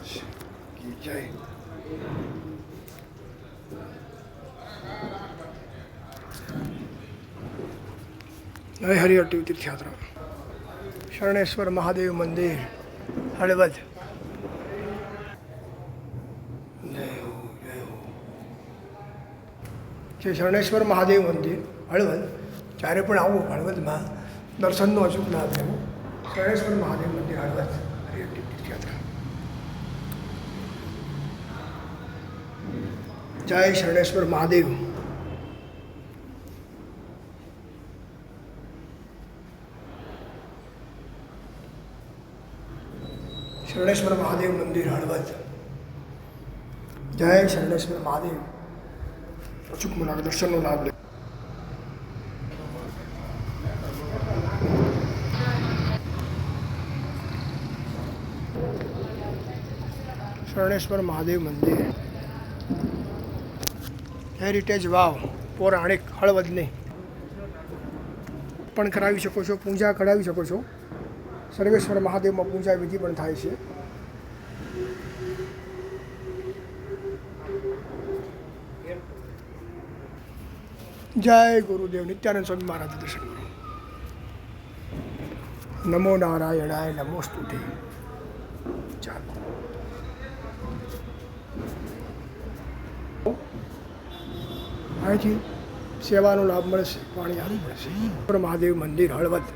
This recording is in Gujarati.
की जय। जय हरिहर तीर्थ यात्रा शरणेश्वर महादेव मंदिर हळवद। જે શરણેશ્વર મહાદેવ મંદિર હળવદ, જ્યારે પણ આવો હળવદમાં દર્શનનો અચૂક લાભ લેવો। શરણેશ્વર મહાદેવ મંદિર હળવદ હરિહર તીર્થયાત્રા। જય શરણેશ્વર મહાદેવ। શરણેશ્વર મહાદેવ મંદિર હળવદ। જય શરણેશ્વર મહાદેવ। અચૂક દર્શનનો લાભ લે। શરણેશ્વર મહાદેવ મંદિર હેરિટેજ વાવ પૌરાણિક હળવદની પણ કરાવી શકો છો, પૂજા કરાવી શકો છો। સર્વેશ્વર મહાદેવમાં પૂજા વિધિ પણ થાય છે। જય ગુરુદેવ નિત્યાનંદ સ્વામી મહારાજ દર્શન કરો। નમો નારાયણાય નમોસ્તુતે। ચાલો અહીંથી સેવાનો લાભ મળશે, પાણી આવી મળશે। મહાદેવ મંદિર હળવદ।